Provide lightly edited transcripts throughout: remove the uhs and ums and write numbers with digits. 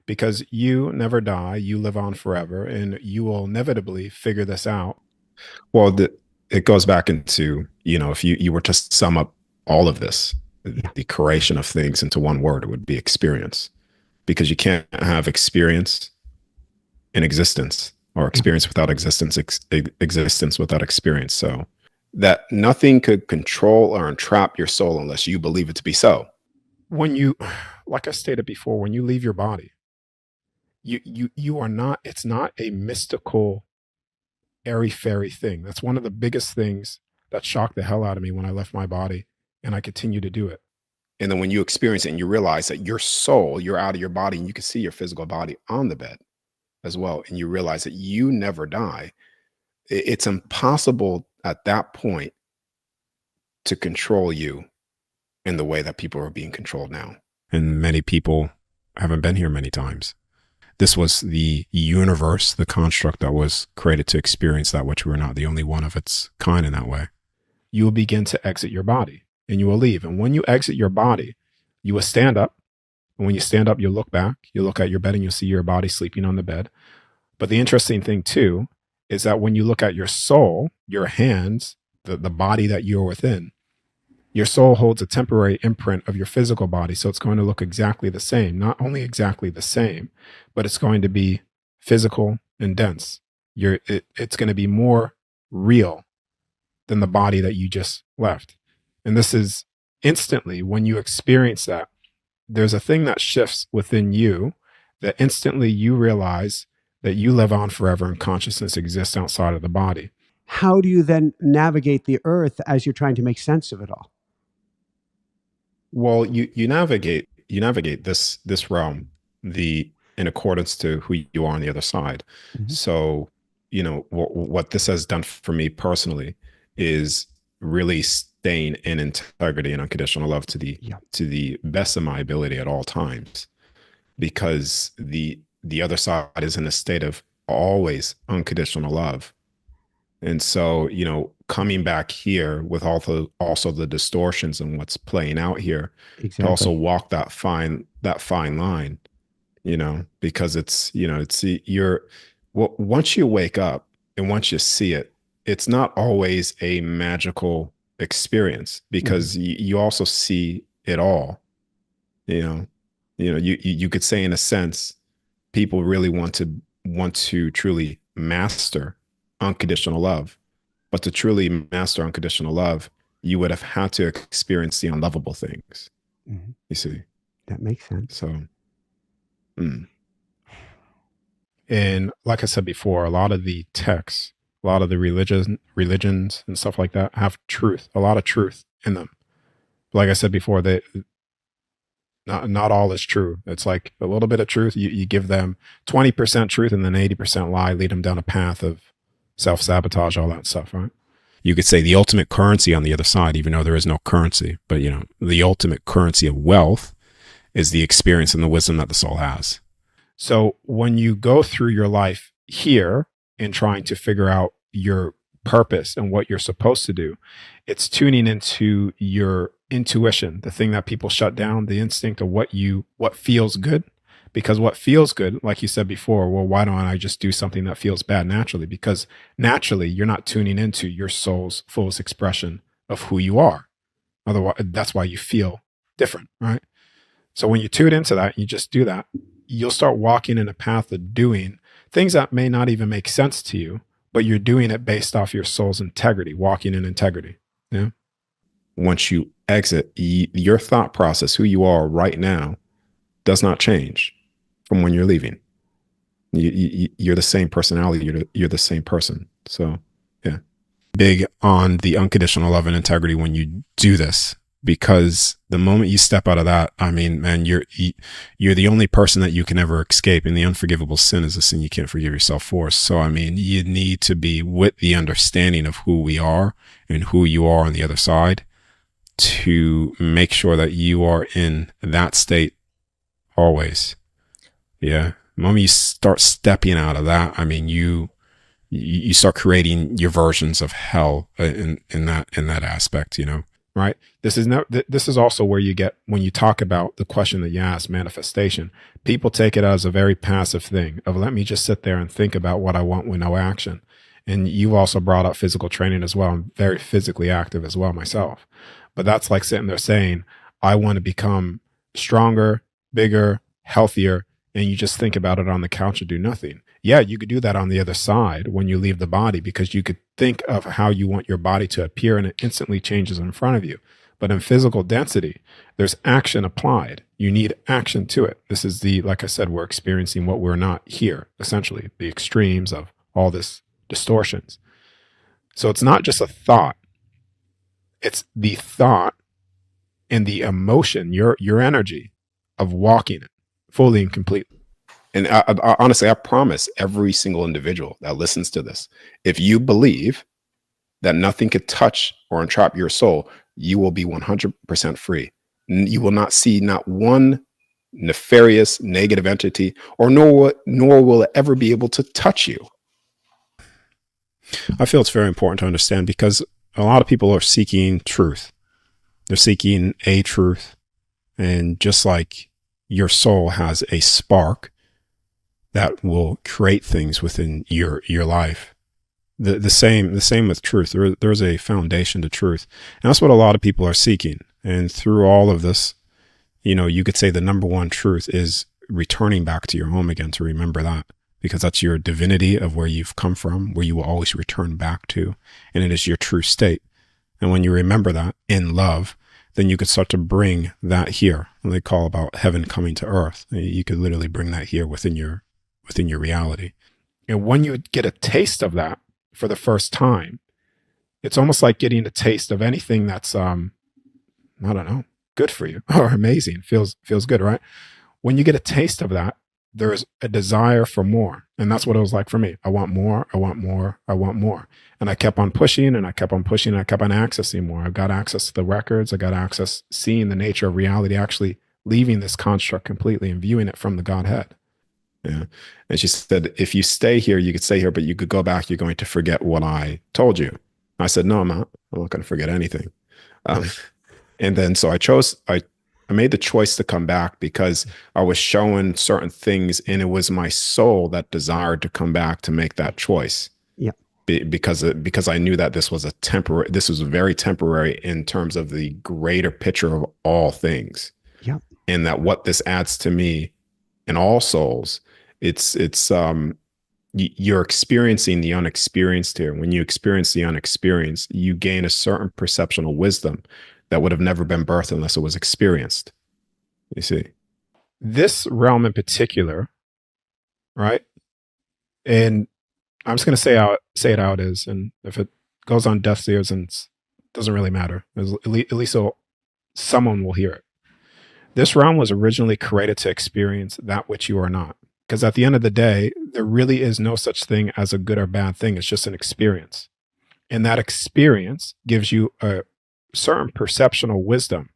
because you never die, you live on forever, and you will inevitably figure this out. Well, it goes back into, if you were to sum up all of this, Yeah. the creation of things into one word, it would be experience. Because you can't have experience in existence, or experience without existence, existence without experience. So that nothing could control or entrap your soul unless you believe it to be so. When you, like I stated before, when you leave your body, you are not, it's not a mystical, airy fairy thing. That's one of the biggest things that shocked the hell out of me when I left my body, and I continue to do it. And then when you experience it and you realize that your soul, you're out of your body, and you can see your physical body on the bed as well, and you realize that you never die, it's impossible at that point to control you in the way that people are being controlled now. And many people haven't been here many times. This was the universe, the construct that was created to experience that, which we're not the only one of its kind in that way. You will begin to exit your body and you will leave. And when you exit your body, you will stand up. And when you stand up, you'll look back, you look at your bed and you'll see your body sleeping on the bed. But the interesting thing too, is that when you look at your soul, your hands, the body that you're within, your soul holds a temporary imprint of your physical body. So it's going to look exactly the same, not only exactly the same, but it's going to be physical and dense. It's going to be more real than the body that you just left. And this is instantly when you experience that, there's a thing that shifts within you that instantly you realize that you live on forever and consciousness exists outside of the body. How do you then navigate the earth as you're trying to make sense of it all? Well, you navigate this realm in accordance to who you are on the other side. Mm-hmm. So, what this has done for me personally is really staying in integrity and unconditional love to the best of my ability at all times, because the other side is in a state of always unconditional love. And so, coming back here with also the distortions and what's playing out here, Exactly. to also walk that fine line, because once you wake up and once you see it, it's not always a magical experience, because you also see it all. You could say, in a sense, people really want to truly master unconditional love, but to truly master unconditional love, you would have had to experience the unlovable things. Mm-hmm. You see, that makes sense. So, and like I said before, a lot of the texts, a lot of the religions and stuff like that have truth, a lot of truth in them. Like I said before, not all is true. It's like a little bit of truth. You give them 20% truth and then 80% lie, lead them down a path of self-sabotage, all that stuff, right? You could say the ultimate currency on the other side, even though there is no currency, but the ultimate currency of wealth is the experience and the wisdom that the soul has. So when you go through your life here in trying to figure out your purpose and what you're supposed to do, it's tuning into your intuition, the thing that people shut down, the instinct of what feels good. Because what feels good, like you said before, well, why don't I just do something that feels bad naturally? Because naturally, you're not tuning into your soul's fullest expression of who you are. Otherwise, that's why you feel different, right? So when you tune into that, you just do that, you'll start walking in a path of doing things that may not even make sense to you, but you're doing it based off your soul's integrity, walking in integrity. Yeah. Once you exit, your thought process, who you are right now, does not change from when you're leaving. You're the same personality. You're the same person. So, yeah. Big on the unconditional love and integrity when you do this, because the moment you step out of that, I mean, man, you're the only person that you can ever escape. And the unforgivable sin is a sin you can't forgive yourself for. So, I mean, you need to be with the understanding of who we are and who you are on the other side to make sure that you are in that state always. Yeah. The moment you start stepping out of that, I mean, you start creating your versions of hell in that aspect, right? This is also where you get, when you talk about the question that you asked, manifestation, people take it as a very passive thing of, let me just sit there and think about what I want with no action. And you've also brought up physical training as well. I'm very physically active as well myself. But that's like sitting there saying, I want to become stronger, bigger, healthier, and you just think about it on the couch and do nothing. Yeah, you could do that on the other side when you leave the body, because you could think of how you want your body to appear and it instantly changes in front of you. But in physical density, there's action applied. You need action to it. This is like I said, we're experiencing what we're not here, essentially, the extremes of all this distortions. So it's not just a thought. It's the thought and the emotion, your energy of walking it fully and completely. And I honestly, I promise every single individual that listens to this, if you believe that nothing could touch or entrap your soul, you will be 100% free. You will not see not one nefarious negative entity, or nor will it ever be able to touch you. I feel it's very important to understand, because a lot of people are seeking truth. They're seeking a truth. And just like your soul has a spark that will create things within your life, the same with truth. There's a foundation to truth. And that's what a lot of people are seeking. And through all of this, you could say the number one truth is returning back to your home again, to remember that, because that's your divinity of where you've come from, where you will always return back to. And it is your true state. And when you remember that in love, then you could start to bring that here. And they call about heaven coming to earth. You could literally bring that here within your reality. And when you get a taste of that for the first time, it's almost like getting a taste of anything that's, I don't know, good for you or amazing. Feels good, right? When you get a taste of that, there's a desire for more. And that's what it was like for me. I want more, I want more, I want more. And I kept on pushing and I kept on pushing and I kept on accessing more. I got access to the records. I got access seeing the nature of reality, actually leaving this construct completely and viewing it from the Godhead. Yeah. And she said, if you stay here, you could stay here, but you could go back. You're going to forget what I told you. I said, no, I'm not going to forget anything. And then, so I made the choice to come back because I was showing certain things, and it was my soul that desired to come back to make that choice. Yeah. Because I knew that this was very temporary in terms of the greater picture of all things. Yeah. And that what this adds to me and all souls, you're experiencing the unexperienced here. When you experience the unexperienced, you gain a certain perceptual wisdom that would have never been birthed unless it was experienced. You see, this realm in particular, right? And I'm just going to say it out is, and if it goes on deaf's ears, and it doesn't really matter. At least someone will hear it. This realm was originally created to experience that which you are not. Because at the end of the day, there really is no such thing as a good or bad thing. It's just an experience. And that experience gives you a certain perceptual wisdom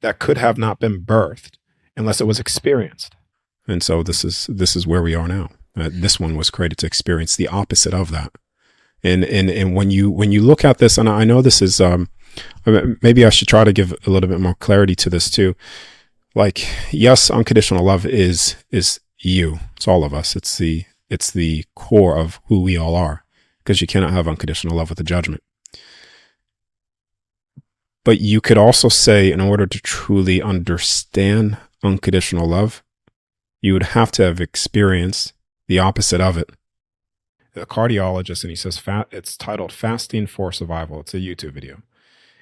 that could have not been birthed unless it was experienced. And so this is where we are now. This one was created to experience the opposite of that. And when you look at this, and I know this is maybe I should try to give a little bit more clarity to this too. Like, yes, unconditional love is you. It's all of us. It's the core of who we all are, because you cannot have unconditional love with a judgment. But you could also say, in order to truly understand unconditional love, you would have to have experienced the opposite of it. The cardiologist, and he says it's titled Fasting for Survival. It's a YouTube video.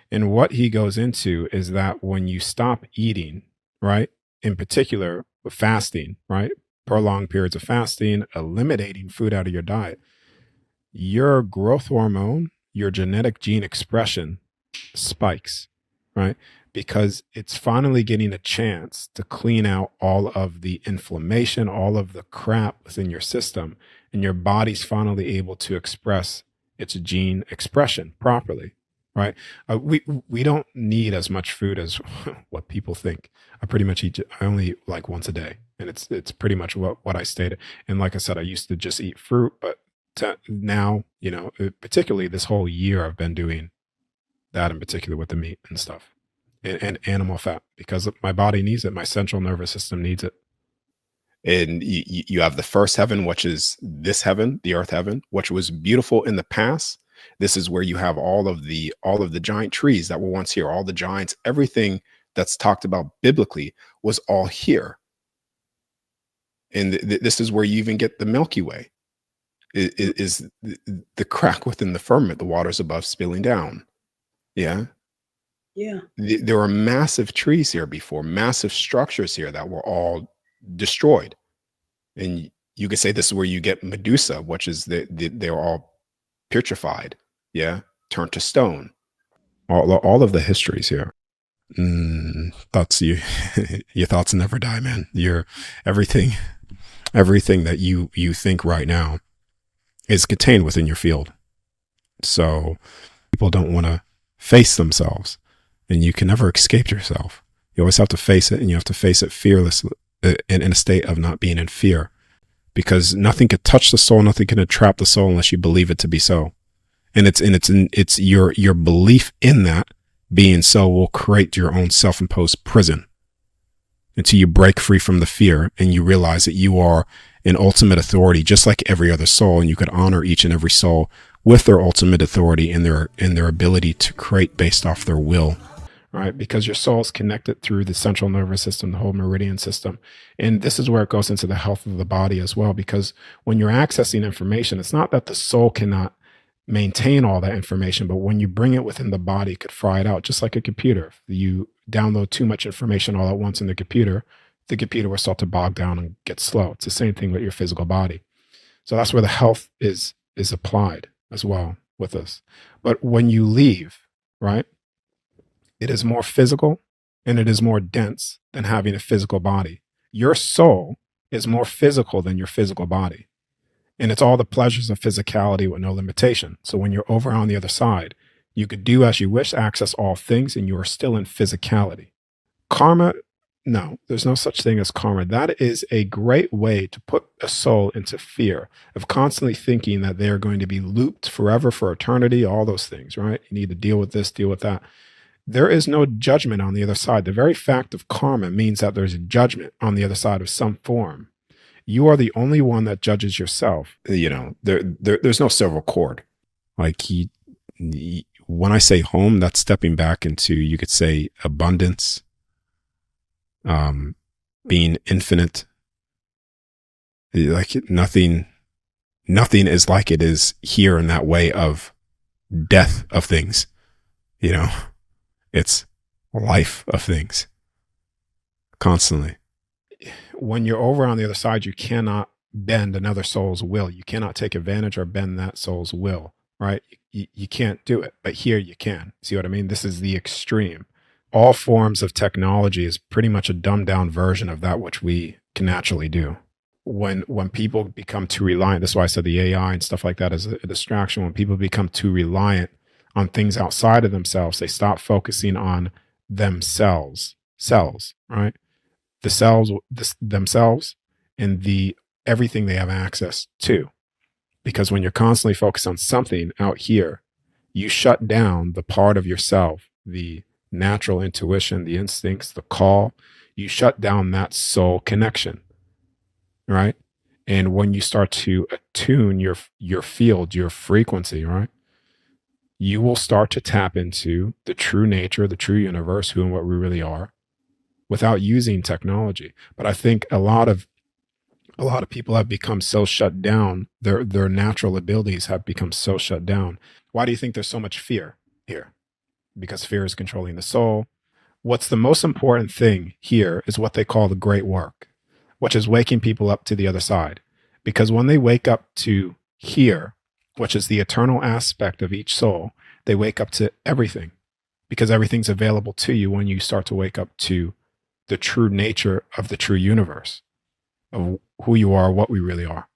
And what he goes into is that when you stop eating, right, in particular with fasting, right, prolonged periods of fasting, eliminating food out of your diet, your growth hormone, your genetic gene expression spikes, right? Because it's finally getting a chance to clean out all of the inflammation, all of the crap within your system, and your body's finally able to express its gene expression properly, right? We don't need as much food as what people think. I only eat like once a day, and it's pretty much what I stated. And like I said, I used to just eat fruit, but now, particularly this whole year, I've been doing that in particular with the meat and stuff, and animal fat, because my body needs it. My central nervous system needs it. And you have the first heaven, which is this heaven, the earth heaven, which was beautiful in the past. This is where you have all of the giant trees that were once here, all the giants, everything that's talked about biblically was all here. And this is where you even get the Milky Way, is the crack within the firmament, the waters above spilling down. Yeah. Yeah. There were massive trees here before, massive structures here that were all destroyed. And you could say this is where you get Medusa, which is they're all putrefied. Yeah. Turned to stone. All of the histories here. Thoughts you, your thoughts never die, man. You're everything that you think right now is contained within your field. So people don't want to face themselves, and you can never escape yourself. You always have to face it, and you have to face it fearlessly, in a state of not being in fear, because nothing could touch the soul, nothing can entrap the soul unless you believe it to be so. And it's your belief in that being so will create your own self-imposed prison until you break free from the fear and you realize that you are an ultimate authority, just like every other soul, and you could honor each and every soul with their ultimate authority and their ability to create based off their will. Right, because your soul is connected through the central nervous system, the whole meridian system. And this is where it goes into the health of the body as well, because when you're accessing information, it's not that the soul cannot maintain all that information, but when you bring it within the body, it could fry it out, just like a computer. If you download too much information all at once in the computer will start to bog down and get slow. It's the same thing with your physical body. So that's where the health is applied as well with us. But when you leave, right, it is more physical and it is more dense than having a physical body. Your soul is more physical than your physical body. And it's all the pleasures of physicality with no limitation. So when you're over on the other side, you could do as you wish, access all things, and you are still in physicality. Karma, no, there's no such thing as karma. That is a great way to put a soul into fear of constantly thinking that they're going to be looped forever for eternity, all those things, right? You need to deal with this, deal with that. There is no judgment on the other side. The very fact of karma means that there's a judgment on the other side of some form. You are the only one that judges yourself. You know, there's no silver cord. Like when I say home, that's stepping back into, you could say, abundance, being infinite. Like nothing is like it is here in that way of death of things, you know. It's life of things constantly. When you're over on the other side, you cannot bend another soul's will. You cannot take advantage or bend that soul's will, right? You can't do it, but here you can. See what I mean? This is the extreme. All forms of technology is pretty much a dumbed down version of that which we can naturally do. When people become too reliant, that's why I said the AI and stuff like that is a distraction. When people become too reliant on things outside of themselves, they stop focusing on themselves, right? The cells, themselves, and the everything they have access to. Because when you're constantly focused on something out here, you shut down the part of yourself, the natural intuition, the instincts, the call. You shut down that soul connection, right? And when you start to attune your field, your frequency, right, you will start to tap into the true nature, the true universe, who and what we really are, without using technology. But I think a lot of people have become so shut down. Their natural abilities have become so shut down. Why do you think there's so much fear here? Because fear is controlling the soul. What's the most important thing here is what they call the great work, which is waking people up to the other side. Because when they wake up to here, which is the eternal aspect of each soul, they wake up to everything, because everything's available to you when you start to wake up to the true nature of the true universe, of who you are, what we really are.